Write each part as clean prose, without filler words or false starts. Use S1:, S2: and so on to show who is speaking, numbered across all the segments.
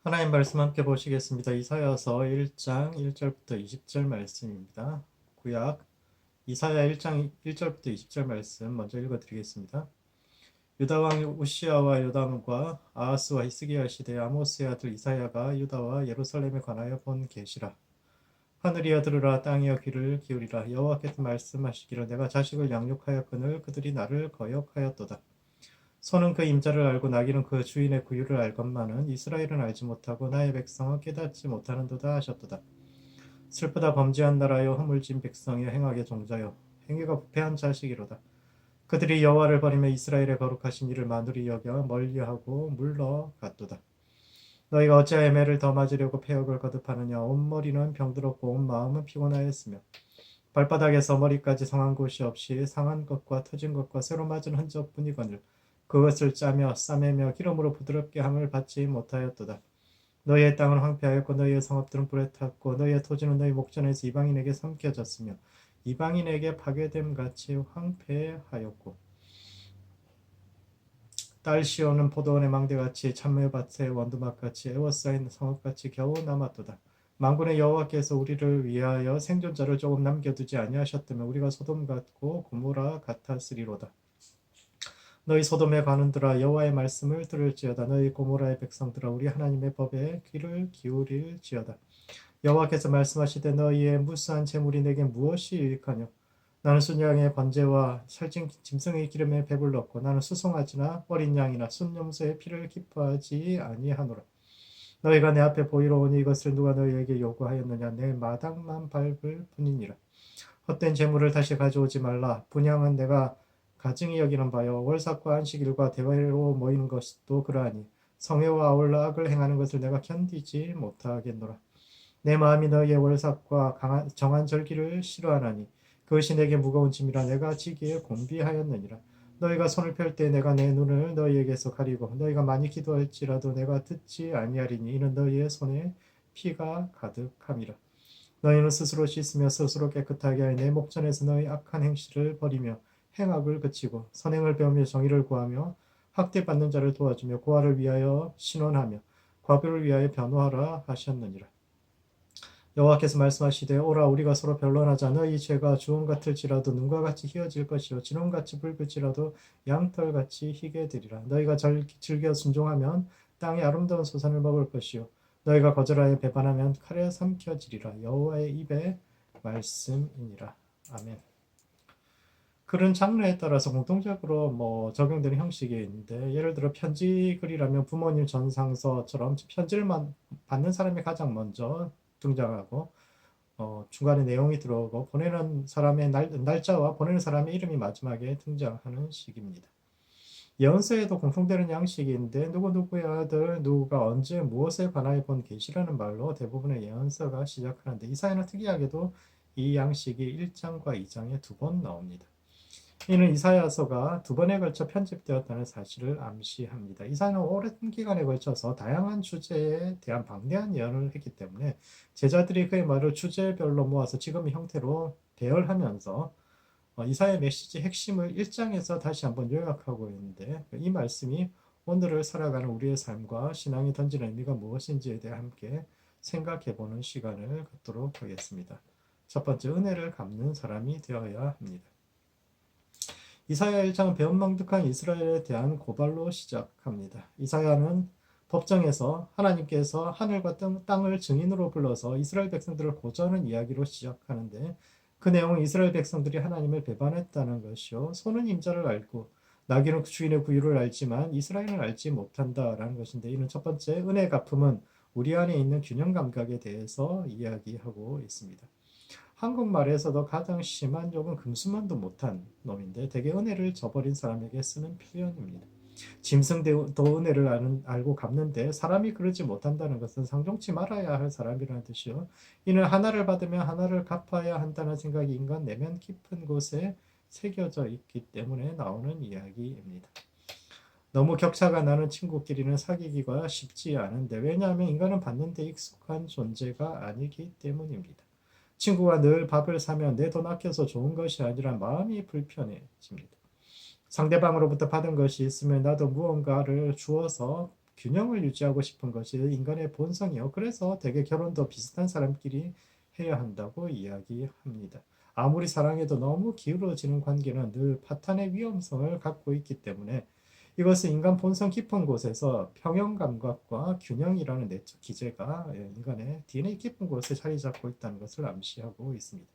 S1: 하나님 말씀 함께 보시겠습니다. 이사야서 1장 1절부터 20절 말씀입니다. 구약 이사야 1장 1절부터 20절 말씀 먼저 읽어드리겠습니다. 유다 왕 우시야와 요담과 아하스와 히스기야 시대 아모스의 아들 이사야가 유다와 예루살렘에 관하여 본 계시라. 하늘이여 들으라, 땅이여 귀를 기울이라. 여호와께서 말씀하시기를 내가 자식을 양육하였거늘 그들이 나를 거역하였도다. 소는 그 임자를 알고 나귀는 그 주인의 구유를 알건만은 이스라엘은 알지 못하고 나의 백성은 깨닫지 못하는도다 하셨도다. 슬프다, 범죄한 나라여, 허물진 백성이여, 행악의 종자여, 행위가 부패한 자식이로다. 그들이 여호와를 버리며 이스라엘의 거룩하신 이를 마누리 여겨 멀리하고 물러갔도다. 너희가 어찌하여 매를 더 맞으려고 패역을 거듭하느냐. 온 머리는 병들었고 온 마음은 피곤하였으며 발바닥에서 머리까지 상한 곳이 없이 상한 것과 터진 것과 새로 맞은 흔적뿐이거늘 그것을 짜며 싸매며 기름으로 부드럽게 함을 받지 못하였도다. 너희의 땅은 황폐하였고 너희의 성읍들은 불에 탔고 너희의 토지는 너희 목전에서 이방인에게 삼켜졌으며 이방인에게 파괴됨 같이 황폐하였고 딸 시온은 포도원의 망대같이 참외밭의 원두막같이 에워싸인 성읍같이 겨우 남았도다. 만군의 여호와께서 우리를 위하여 생존자를 조금 남겨두지 아니하셨다면 우리가 소돔 같고 고모라 같았으리로다. 너희 소돔의 관원들아, 여호와의 말씀을 들을지어다. 너희 고모라의 백성들아, 우리 하나님의 법에 귀를 기울일지어다. 여호와께서 말씀하시되 너희의 무수한 재물이 내게 무엇이 유익하뇨. 나는 순양의 번제와 살찐 짐승의 기름에 배불렀고 나는 수송아지나 어린 양이나 순염소의 피를 기뻐하지 아니하노라. 너희가 내 앞에 보이러 오니 이것을 누가 너희에게 요구하였느냐. 내 마당만 밟을 뿐이니라. 헛된 재물을 다시 가져오지 말라. 분향은 내가 가증히 여기는 바요. 월삭과 안식일과 대회로 모이는 것도 그러하니 성회와 아울러 악을 행하는 것을 내가 견디지 못하겠노라. 내 마음이 너희의 월삭과 정한 절기를 싫어하나니 그것이 내게 무거운 짐이라 내가 지기에 곤비하였느니라. 너희가 손을 펼 때 내가 내 눈을 너희에게서 가리고 너희가 많이 기도할지라도 내가 듣지 아니하리니 이는 너희의 손에 피가 가득함이라. 너희는 스스로 씻으며 스스로 깨끗하게 하여 내 목전에서 너희 악한 행실을 버리며 행악을 그치고 선행을 배우며 정의를 구하며 학대받는 자를 도와주며 고아를 위하여 신원하며 과부를 위하여 변호하라 하셨느니라. 여호와께서 말씀하시되 오라, 우리가 서로 변론하자. 너희 죄가 주홍 같을지라도 눈과 같이 희어질 것이요 진홍같이 붉을지라도 양털같이 희게 되리라. 너희가 즐겨 순종하면 땅의 아름다운 소산을 먹을 것이요 너희가 거절하여 배반하면 칼에 삼켜지리라. 여호와의 입의 말씀이니라. 아멘. 글은 장르에 따라서 공통적으로 적용되는 형식이 있는데, 예를 들어 편지 글이라면 부모님 전상서처럼 편지를 받는 사람이 가장 먼저 등장하고 중간에 내용이 들어오고 보내는 사람의 날짜와 보내는 사람의 이름이 마지막에 등장하는 식입니다. 예언서에도 공통되는 양식이 있는데 누구누구의 아들 누구가 언제 무엇에 관하여 본 계시라는 말로 대부분의 예언서가 시작하는데 이사야는 특이하게도 이 양식이 1장과 2장에 두 번 나옵니다. 이는 이사야서가 두 번에 걸쳐 편집되었다는 사실을 암시합니다. 이사야는 오랜 기간에 걸쳐서 다양한 주제에 대한 방대한 예언을 했기 때문에 제자들이 그의 말을 주제별로 모아서 지금의 형태로 배열하면서 이사야 메시지 핵심을 1장에서 다시 한번 요약하고 있는데, 이 말씀이 오늘을 살아가는 우리의 삶과 신앙이 던지는 의미가 무엇인지에 대해 함께 생각해보는 시간을 갖도록 하겠습니다. 첫 번째, 은혜를 갚는 사람이 되어야 합니다. 이사야 1장은 배은망덕한 이스라엘에 대한 고발로 시작합니다. 이사야는 법정에서 하나님께서 하늘과 땅을 증인으로 불러서 이스라엘 백성들을 고소하는 이야기로 시작하는데, 그 내용은 이스라엘 백성들이 하나님을 배반했다는 것이요 소는 임자를 알고 나귀는 주인의 구유를 알지만 이스라엘은 알지 못한다라는 것인데, 이는 첫 번째, 은혜 갚음은 우리 안에 있는 균형 감각에 대해서 이야기하고 있습니다. 한국말에서도 가장 심한 욕은 금수만도 못한 놈인데, 대개 은혜를 저버린 사람에게 쓰는 표현입니다. 짐승도 은혜를 알고 갚는데 사람이 그러지 못한다는 것은 상종치 말아야 할 사람이라는 뜻이요 이는 하나를 받으면 하나를 갚아야 한다는 생각이 인간 내면 깊은 곳에 새겨져 있기 때문에 나오는 이야기입니다. 너무 격차가 나는 친구끼리는 사귀기가 쉽지 않은데, 왜냐하면 인간은 받는 데 익숙한 존재가 아니기 때문입니다. 친구가 늘 밥을 사면 내 돈 아껴서 좋은 것이 아니라 마음이 불편해집니다. 상대방으로부터 받은 것이 있으면 나도 무언가를 주어서 균형을 유지하고 싶은 것이 인간의 본성이요. 그래서 대개 결혼도 비슷한 사람끼리 해야 한다고 이야기합니다. 아무리 사랑해도 너무 기울어지는 관계는 늘 파탄의 위험성을 갖고 있기 때문에 이것은 인간 본성 깊은 곳에서 평형 감각과 균형이라는 내적 기제가 인간의 DNA 깊은 곳에 자리 잡고 있다는 것을 암시하고 있습니다.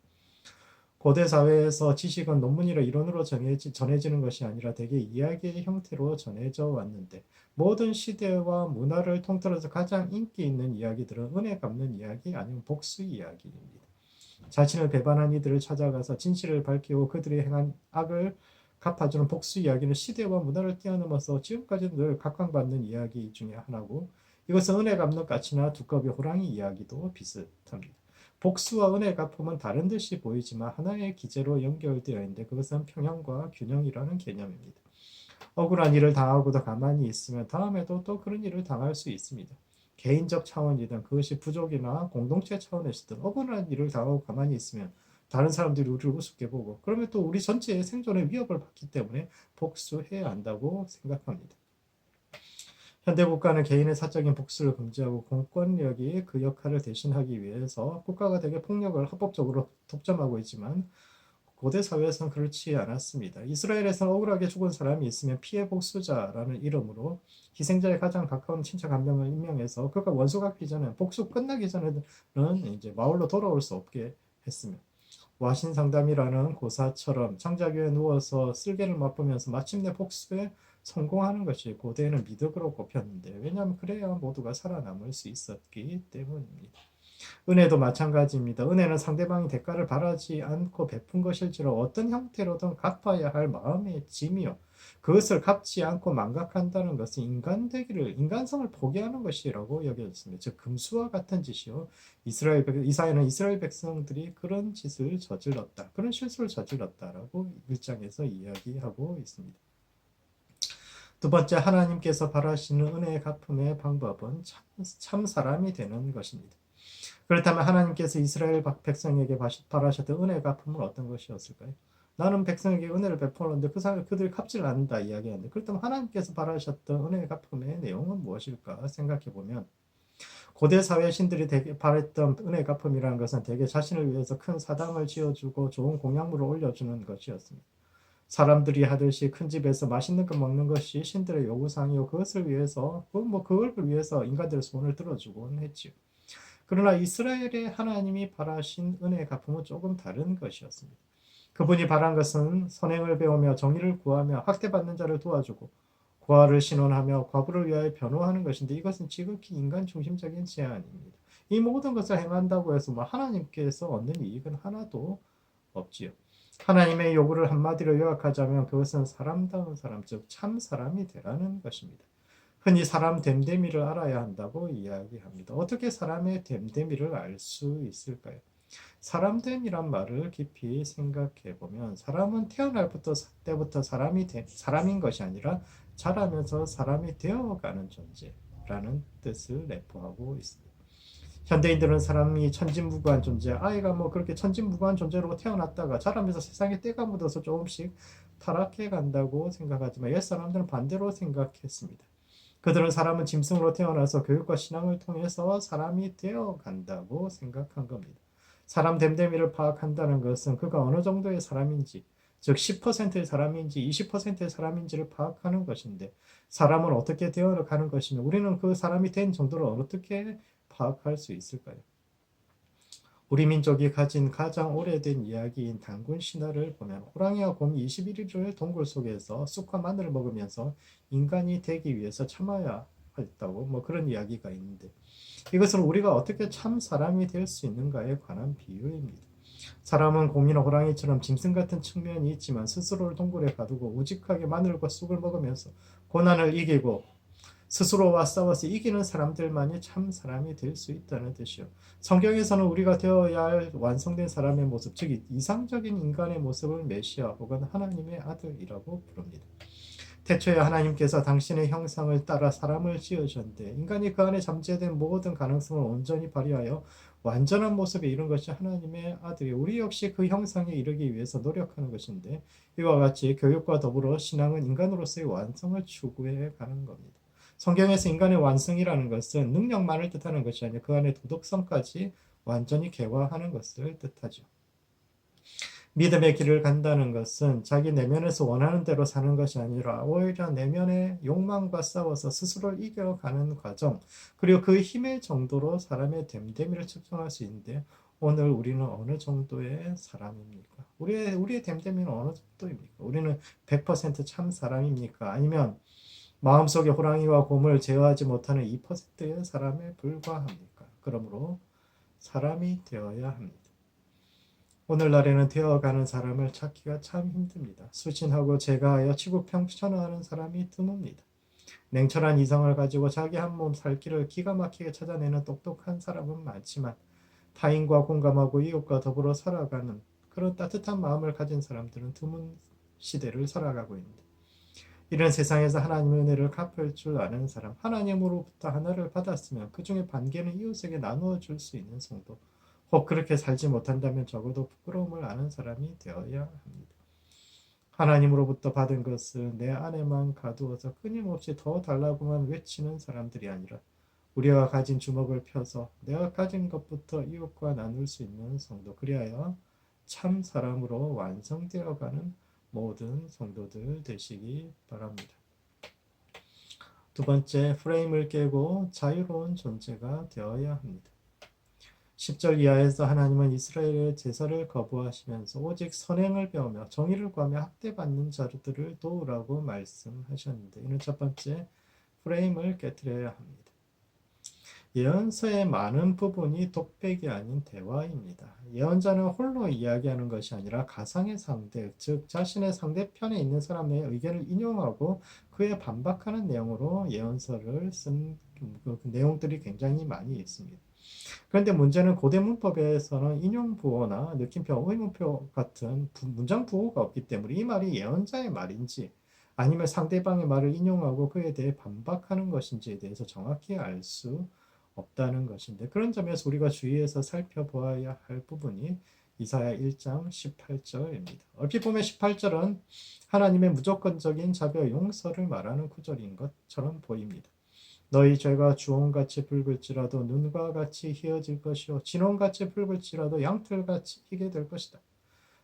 S1: 고대 사회에서 지식은 논문이나 이론으로 전해지는 것이 아니라 대개 이야기의 형태로 전해져 왔는데 모든 시대와 문화를 통틀어서 가장 인기 있는 이야기들은 은혜 갚는 이야기 아니면 복수 이야기입니다. 자신을 배반한 이들을 찾아가서 진실을 밝히고 그들이 행한 악을 갚아주는 복수 이야기는 시대와 문화를 뛰어넘어서 지금까지 늘 각광받는 이야기 중에 하나고 이것은 은혜 갚는 까치나 두꺼비 호랑이 이야기도 비슷합니다. 복수와 은혜 갚음은 다른 듯이 보이지만 하나의 기제로 연결되어 있는데 그것은 평형과 균형이라는 개념입니다. 억울한 일을 당하고도 가만히 있으면 다음에도 또 그런 일을 당할 수 있습니다. 개인적 차원이든 그것이 부족이나 공동체 차원에서든 억울한 일을 당하고 가만히 있으면 다른 사람들이 우리를 우습게 보고 그러면 또 우리 전체의 생존에 위협을 받기 때문에 복수해야 한다고 생각합니다. 현대 국가는 개인의 사적인 복수를 금지하고 공권력이 그 역할을 대신하기 위해서 국가가 대개 폭력을 합법적으로 독점하고 있지만 고대 사회에서는 그렇지 않았습니다. 이스라엘에서는 억울하게 죽은 사람이 있으면 피해 복수자라는 이름으로 희생자에 가장 가까운 친척 한 명을 임명해서 그가 원수 갚기 전에 복수 끝나기 전에는 이제 마을로 돌아올 수 없게 했으며 와신 상담이라는 고사처럼 장자교에 누워서 쓸개를 맛보면서 마침내 복수에 성공하는 것이 고대에는 미덕으로 꼽혔는데 왜냐하면 그래야 모두가 살아남을 수 있었기 때문입니다. 은혜도 마찬가지입니다. 은혜는 상대방이 대가를 바라지 않고 베푼 것일지로 어떤 형태로든 갚아야 할 마음의 짐이요. 그것을 갚지 않고 망각한다는 것은 인간성을 포기하는 것이라고 여겨졌습니다. 즉 금수와 같은 짓이요. 이사야는 이스라엘 백성들이 그런 짓을 저질렀다. 그런 실수를 저질렀다라고 1장에서 이야기하고 있습니다. 두 번째, 하나님께서 바라시는 은혜의 갚음의 방법은 참 사람이 되는 것입니다. 그렇다면 하나님께서 이스라엘 백성에게 바라셨던 은혜 갚음은 어떤 것이었을까요? 나는 백성에게 은혜를 베풀었는데 그들이 갚지를 않는다 이야기하는데 그렇다면 하나님께서 바라셨던 은혜 갚음의 내용은 무엇일까 생각해 보면 고대 사회 신들이 바랬던 은혜 갚음이라는 것은 대개 자신을 위해서 큰 사당을 지어주고 좋은 공양물을 올려주는 것이었습니다. 사람들이 하듯이 큰 집에서 맛있는 거 먹는 것이 신들의 요구사항이요 그것을 위해서 그걸 위해서 인간들의 소원을 들어주곤 했지요. 그러나 이스라엘의 하나님이 바라신 은혜의 갚음은 조금 다른 것이었습니다. 그분이 바란 것은 선행을 배우며 정의를 구하며 학대받는 자를 도와주고 고아를 신원하며 과부를 위하여 변호하는 것인데 이것은 지극히 인간 중심적인 제안입니다. 이 모든 것을 행한다고 해서 하나님께서 얻는 이익은 하나도 없지요. 하나님의 요구를 한마디로 요약하자면 그것은 사람다운 사람, 즉 참 사람이 되라는 것입니다. 흔히 사람 됨됨이를 알아야 한다고 이야기합니다. 어떻게 사람의 됨됨이를 알 수 있을까요? 사람됨이란 말을 깊이 생각해 보면 사람은 태어날 때부터 사람인 것이 아니라 자라면서 사람이 되어가는 존재라는 뜻을 내포하고 있습니다. 현대인들은 사람이 천진무구한 존재, 아이가 그렇게 천진무구한 존재로 태어났다가 자라면서 세상에 때가 묻어서 조금씩 타락해 간다고 생각하지만 옛 사람들은 반대로 생각했습니다. 그들은 사람은 짐승으로 태어나서 교육과 신앙을 통해서 사람이 되어 간다고 생각한 겁니다. 사람 됨됨이를 파악한다는 것은 그가 어느 정도의 사람인지, 즉 10%의 사람인지 20%의 사람인지를 파악하는 것인데 사람은 어떻게 되어가는 것이며 우리는 그 사람이 된 정도를 어떻게 파악할 수 있을까요? 우리 민족이 가진 가장 오래된 이야기인 단군 신화를 보면 호랑이와 곰이 21일을 동굴 속에서 쑥과 마늘을 먹으면서 인간이 되기 위해서 참아야 했다고 그런 이야기가 있는데 이것은 우리가 어떻게 참 사람이 될 수 있는가에 관한 비유입니다. 사람은 곰이나 호랑이처럼 짐승 같은 측면이 있지만 스스로를 동굴에 가두고 우직하게 마늘과 쑥을 먹으면서 고난을 이기고 스스로와 싸워서 이기는 사람들만이 참 사람이 될 수 있다는 뜻이요. 성경에서는 우리가 되어야 할 완성된 사람의 모습, 즉 이상적인 인간의 모습을 메시아 혹은 하나님의 아들이라고 부릅니다. 태초에 하나님께서 당신의 형상을 따라 사람을 지으셨는데 인간이 그 안에 잠재된 모든 가능성을 온전히 발휘하여 완전한 모습에 이른 것이 하나님의 아들이 우리 역시 그 형상에 이르기 위해서 노력하는 것인데 이와 같이 교육과 더불어 신앙은 인간으로서의 완성을 추구해 가는 겁니다. 성경에서 인간의 완성이라는 것은 능력만을 뜻하는 것이 아니라 그 안에 도덕성까지 완전히 개화하는 것을 뜻하죠. 믿음의 길을 간다는 것은 자기 내면에서 원하는 대로 사는 것이 아니라 오히려 내면의 욕망과 싸워서 스스로를 이겨가는 과정, 그리고 그 힘의 정도로 사람의 됨됨이를 측정할 수 있는데, 오늘 우리는 어느 정도의 사람입니까? 우리의 됨됨이는 어느 정도입니까? 우리는 100%참 사람입니까? 아니면 마음속에 호랑이와 곰을 제어하지 못하는 2%의 사람에 불과합니까? 그러므로 사람이 되어야 합니다. 오늘날에는 되어가는 사람을 찾기가 참 힘듭니다. 수신하고 제가하여 치구평천하는 사람이 드뭅니다. 냉철한 이성을 가지고 자기 한 몸 살 길을 기가 막히게 찾아내는 똑똑한 사람은 많지만, 타인과 공감하고 이웃과 더불어 살아가는 그런 따뜻한 마음을 가진 사람들은 드문 시대를 살아가고 있습니다. 이런 세상에서 하나님의 은혜를 갚을 줄 아는 사람, 하나님으로부터 하나를 받았으면 그 중에 반개는 이웃에게 나누어 줄 수 있는 성도, 혹 그렇게 살지 못한다면 적어도 부끄러움을 아는 사람이 되어야 합니다. 하나님으로부터 받은 것을 내 안에만 가두어서 끊임없이 더 달라고만 외치는 사람들이 아니라, 우리가 가진 주먹을 펴서 내가 가진 것부터 이웃과 나눌 수 있는 성도, 그리하여 참 사람으로 완성되어가는 모든 성도들 되시기 바랍니다. 두 번째, 프레임을 깨고 자유로운 존재가 되어야 합니다. 10절 이하에서 하나님은 이스라엘의 제사를 거부하시면서 오직 선행을 배우며 정의를 구하며 학대받는 자들을 도우라고 말씀하셨는데, 이는 첫 번째, 프레임을 깨뜨려야 합니다. 예언서의 많은 부분이 독백이 아닌 대화입니다. 예언자는 홀로 이야기하는 것이 아니라 가상의 상대, 즉 자신의 상대편에 있는 사람의 의견을 인용하고 그에 반박하는 내용으로 예언서를 쓴 그 내용들이 굉장히 많이 있습니다. 그런데 문제는 고대 문법에서는 인용부호나 느낌표, 의문표 같은 문장 부호가 없기 때문에 이 말이 예언자의 말인지 아니면 상대방의 말을 인용하고 그에 대해 반박하는 것인지에 대해서 정확히 알 수 없다는 것인데, 그런 점에서 우리가 주의해서 살펴보아야 할 부분이 이사야 1장 18절입니다. 얼핏 보면 18절은 하나님의 무조건적인 자비와 용서를 말하는 구절인 것처럼 보입니다. 너희 죄가 주홍같이 붉을지라도 눈과 같이 희어질 것이요 진홍같이 붉을지라도 양털같이 희게 될 것이다.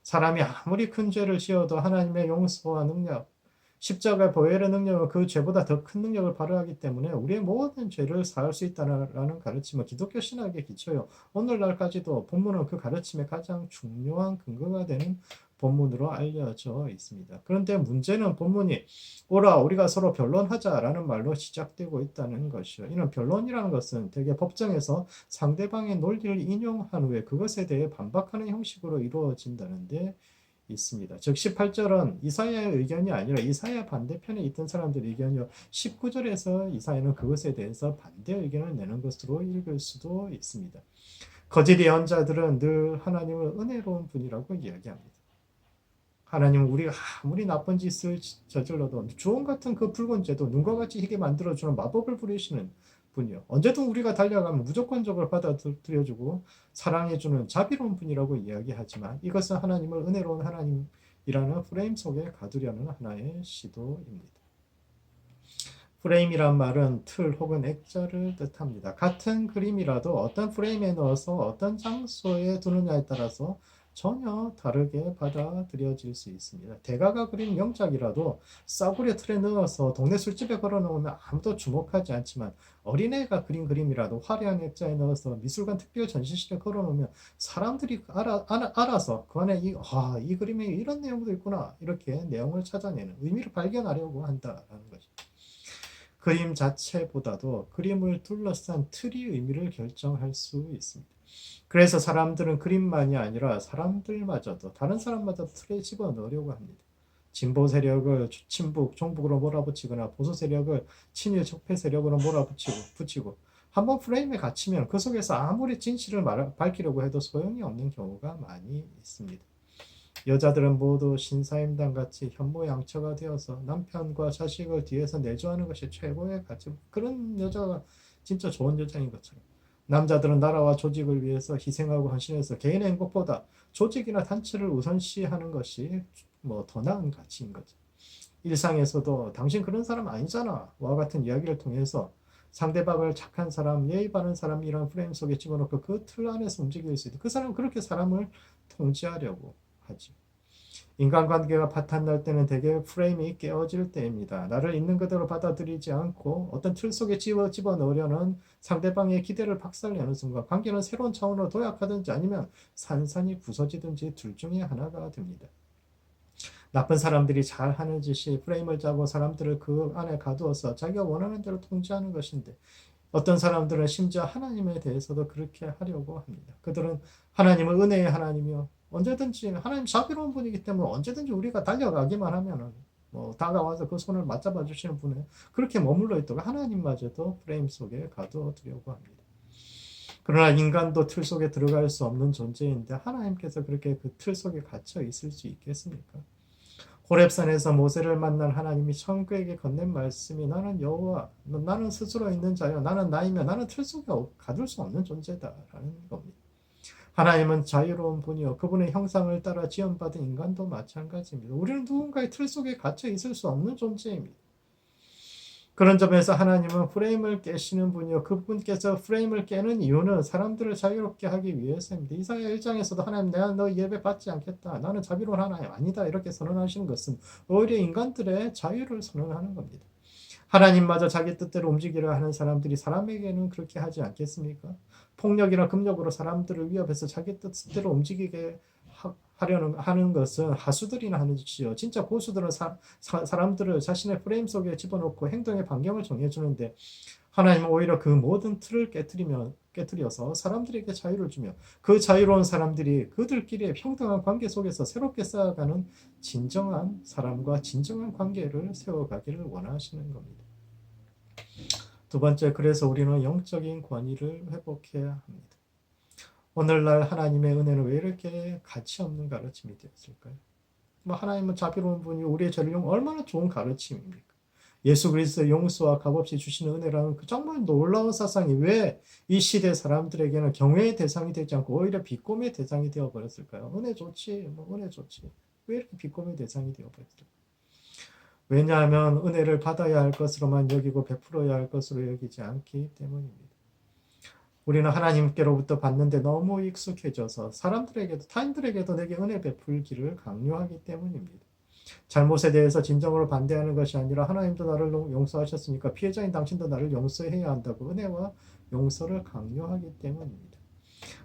S1: 사람이 아무리 큰 죄를 지어도 하나님의 용서와 능력, 십자가 보혈의 능력은 그 죄보다 더 큰 능력을 발휘하기 때문에 우리의 모든 죄를 사할 수 있다는 가르침은 기독교 신학의 기초요, 오늘날까지도 본문은 그 가르침의 가장 중요한 근거가 되는 본문으로 알려져 있습니다. 그런데 문제는 본문이 오라 우리가 서로 변론하자라는 말로 시작되고 있다는 것이요. 이는 변론이라는 것은 대개 법정에서 상대방의 논리를 인용한 후에 그것에 대해 반박하는 형식으로 이루어진다는데 있습니다. 즉 18절은 이사야의 의견이 아니라 이사야 반대편에 있던 사람들의 의견이요, 19절에서 이사야는 그것에 대해서 반대 의견을 내는 것으로 읽을 수도 있습니다. 거짓 예언자들은 늘 하나님을 은혜로운 분이라고 이야기합니다. 하나님은 우리가 아무리 나쁜 짓을 저질러도 주홍 같은 그 붉은 죄도 눈과 같이 희게 만들어주는 마법을 부리시는 분이요, 언제든 우리가 달려가면 무조건적으로 받아들여주고 사랑해주는 자비로운 분이라고 이야기하지만, 이것은 하나님을 은혜로운 하나님이라는 프레임 속에 가두려는 하나의 시도입니다. 프레임이란 말은 틀 혹은 액자를 뜻합니다. 같은 그림이라도 어떤 프레임에 넣어서 어떤 장소에 두느냐에 따라서 전혀 다르게 받아들여질 수 있습니다. 대가가 그린 명작이라도 싸구려 틀에 넣어서 동네 술집에 걸어놓으면 아무도 주목하지 않지만, 어린애가 그린 그림이라도 화려한 액자에 넣어서 미술관 특별 전시실에 걸어놓으면 사람들이 알아서 그 안에 이 그림에 이런 내용도 있구나, 이렇게 내용을 찾아내는, 의미를 발견하려고 한다는 거죠. 그림 자체보다도 그림을 둘러싼 틀이 의미를 결정할 수 있습니다. 그래서 사람들은 그림만이 아니라 사람들마저도, 다른 사람마저도 틀에 집어넣으려고 합니다. 진보 세력을 친북, 종북으로 몰아붙이거나 보수 세력을 친일 적폐 세력으로 몰아붙이고 한번 프레임에 갇히면 그 속에서 아무리 진실을 밝히려고 해도 소용이 없는 경우가 많이 있습니다. 여자들은 모두 신사임당 같이 현모양처가 되어서 남편과 자식을 뒤에서 내조하는 것이 최고의 가치, 그런 여자가 진짜 좋은 여자인 것처럼, 남자들은 나라와 조직을 위해서 희생하고 헌신해서 개인의 행복보다 조직이나 단체를 우선시하는 것이 더 나은 가치인 거죠. 일상에서도 당신 그런 사람 아니잖아 와 같은 이야기를 통해서 상대방을 착한 사람, 예의 바른 사람이란 프레임 속에 집어넣고 그 틀 안에서 움직일 수 있다. 그 사람은 그렇게 사람을 통제하려고 하지. 인간관계가 파탄날 때는 대개 프레임이 깨어질 때입니다. 나를 있는 그대로 받아들이지 않고 어떤 틀 속에 집어넣으려는 상대방의 기대를 박살내는 순간 관계는 새로운 차원으로 도약하든지 아니면 산산이 부서지든지 둘 중에 하나가 됩니다. 나쁜 사람들이 잘하는 짓이 프레임을 짜고 사람들을 그 안에 가두어서 자기가 원하는 대로 통제하는 것인데 어떤 사람들은 심지어 하나님에 대해서도 그렇게 하려고 합니다. 그들은 하나님은 은혜의 하나님이요. 언제든지 하나님 자비로운 분이기 때문에 언제든지 우리가 달려가기만 하면은 뭐 다가와서 그 손을 맞잡아 주시는 분에 그렇게 머물러 있다가 하나님마저도 프레임 속에 가두어 두려고 합니다. 그러나 인간도 틀 속에 들어갈 수 없는 존재인데 하나님께서 그렇게 그 틀 속에 갇혀 있을 수 있겠습니까? 호렙산에서 모세를 만난 하나님이 천국에게 건넨 말씀이 나는 여호와, 나는 스스로 있는 자여, 나는 나이며 나는 틀 속에 가둘 수 없는 존재다라는 겁니다. 하나님은 자유로운 분이요 그분의 형상을 따라 지원받은 인간도 마찬가지입니다. 우리는 누군가의 틀 속에 갇혀 있을 수 없는 존재입니다. 그런 점에서 하나님은 프레임을 깨시는 분이요 그분께서 프레임을 깨는 이유는 사람들을 자유롭게 하기 위해서입니다. 이사야 1장에서도 하나님 내가 너 예배 받지 않겠다. 나는 자비로운 하나님 아니다. 이렇게 선언하시는 것은 오히려 인간들의 자유를 선언하는 겁니다. 하나님마저 자기 뜻대로 움직이려 하는 사람들이 사람에게는 그렇게 하지 않겠습니까? 폭력이나 금욕으로 사람들을 위협해서 자기 뜻대로 움직이게 하는 것은 하수들이나 하는 짓이요. 진짜 고수들은 사람들을 자신의 프레임 속에 집어넣고 행동의 반경을 정해주는데 하나님은 오히려 그 모든 틀을 깨뜨려서 사람들에게 자유를 주며 그 자유로운 사람들이 그들끼리의 평등한 관계 속에서 새롭게 쌓아가는 진정한 사람과 진정한 관계를 세워가기를 원하시는 겁니다. 두 번째, 그래서 우리는 영적인 권위를 회복해야 합니다. 오늘날 하나님의 은혜는 왜 이렇게 가치 없는 가르침이 되었을까요? 뭐 하나님은 자비로운 분이 우리의 죄를 얼마나 좋은 가르침입니까? 예수 그리스도의 용서와 값없이 주시는 은혜라는 그 정말 놀라운 사상이 왜 이 시대 사람들에게는 경외의 대상이 되지 않고 오히려 비꼬미의 대상이 되어버렸을까요? 은혜 좋지, 뭐 은혜 좋지. 왜 이렇게 비꼬미의 대상이 되어버렸을까요? 왜냐하면 은혜를 받아야 할 것으로만 여기고 베풀어야 할 것으로 여기지 않기 때문입니다. 우리는 하나님께로부터 받는데 너무 익숙해져서 사람들에게도 타인들에게도 내게 은혜 베풀기를 강요하기 때문입니다. 잘못에 대해서 진정으로 반대하는 것이 아니라 하나님도 나를 용서하셨으니까 피해자인 당신도 나를 용서해야 한다고 은혜와 용서를 강요하기 때문입니다.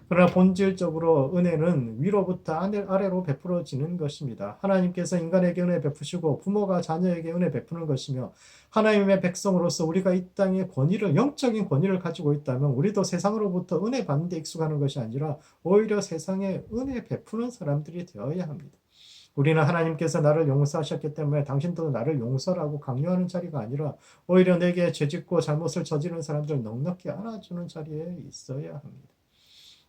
S1: 그러나 본질적으로 은혜는 위로부터 아래로 베풀어지는 것입니다. 하나님께서 인간에게 은혜 베푸시고 부모가 자녀에게 은혜 베푸는 것이며 하나님의 백성으로서 우리가 이 땅의 권위를 영적인 권위를 가지고 있다면 우리도 세상으로부터 은혜 받는 데 익숙하는 것이 아니라 오히려 세상에 은혜 베푸는 사람들이 되어야 합니다. 우리는 하나님께서 나를 용서하셨기 때문에 당신도 나를 용서라고 강요하는 자리가 아니라 오히려 내게 죄짓고 잘못을 저지른 사람들 넉넉히 안아주는 자리에 있어야 합니다.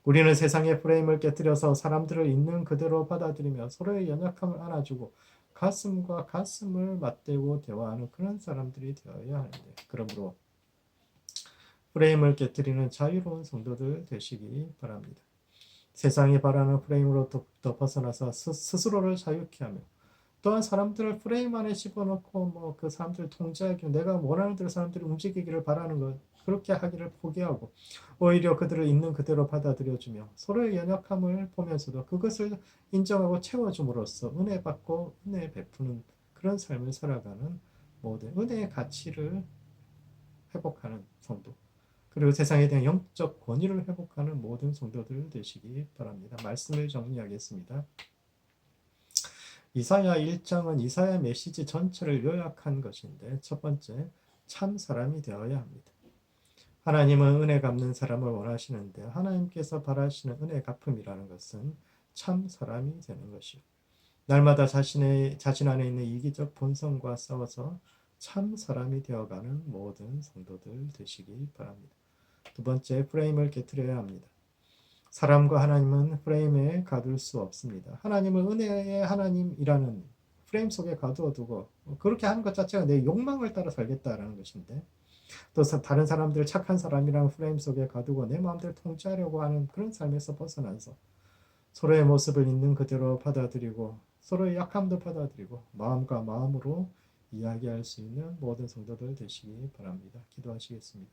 S1: 우리는 세상의 프레임을 깨뜨려서 사람들을 있는 그대로 받아들이며 서로의 연약함을 안아주고 가슴과 가슴을 맞대고 대화하는 그런 사람들이 되어야 하는데 그러므로 프레임을 깨뜨리는 자유로운 성도들 되시기 바랍니다. 세상이 바라는 프레임으로부터 벗어나서 스스로를 자유케 하며 또한 사람들을 프레임 안에 집어넣고 뭐 그 사람들을 통제하기 내가 원하는 대로 사람들이 움직이기를 바라는 것 그렇게 하기를 포기하고 오히려 그들을 있는 그대로 받아들여주며 서로의 연약함을 보면서도 그것을 인정하고 채워줌으로써 은혜 받고 은혜 베푸는 그런 삶을 살아가는 모든 은혜의 가치를 회복하는 성도 그리고 세상에 대한 영적 권위를 회복하는 모든 성도들 되시기 바랍니다. 말씀을 정리하겠습니다. 이사야 1장은 이사야 메시지 전체를 요약한 것인데 첫 번째, 참 사람이 되어야 합니다. 하나님은 은혜 갚는 사람을 원하시는데 하나님께서 바라시는 은혜 갚음이라는 것은 참 사람이 되는 것이요. 날마다 자신 안에 있는 이기적 본성과 싸워서 참 사람이 되어가는 모든 성도들 되시기 바랍니다. 두 번째, 프레임을 깨뜨려야 합니다. 사람과 하나님은 프레임에 가둘 수 없습니다. 하나님은 은혜의 하나님이라는 프레임 속에 가두어두고 그렇게 하는 것 자체가 내 욕망을 따라 살겠다라는 것인데 또 다른 사람들 착한 사람이라는 프레임 속에 가두고 내 마음대로 통제하려고 하는 그런 삶에서 벗어나서 서로의 모습을 있는 그대로 받아들이고 서로의 약함도 받아들이고 마음과 마음으로 이야기할 수 있는 모든 성도들 되시기 바랍니다. 기도하시겠습니다.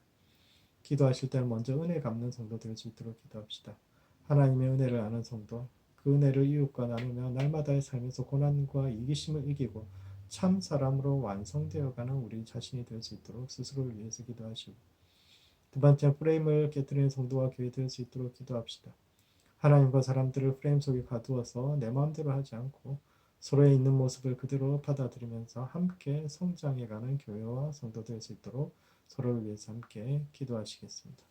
S1: 기도하실 때는 먼저 은혜 갚는 성도 될 수 있도록 기도합시다. 하나님의 은혜를 아는 성도, 그 은혜를 이웃과 나누며 날마다의 삶에서 고난과 이기심을 이기고 참 사람으로 완성되어가는 우리 자신이 될 수 있도록 스스로를 위해서 기도하시고, 두 번째, 프레임을 깨뜨리는 성도와 교회 될 수 있도록 기도합시다. 하나님과 사람들을 프레임 속에 가두어서 내 마음대로 하지 않고 서로의 있는 모습을 그대로 받아들이면서 함께 성장해가는 교회와 성도 될 수 있도록 서로를 위해서 함께 기도하시겠습니다.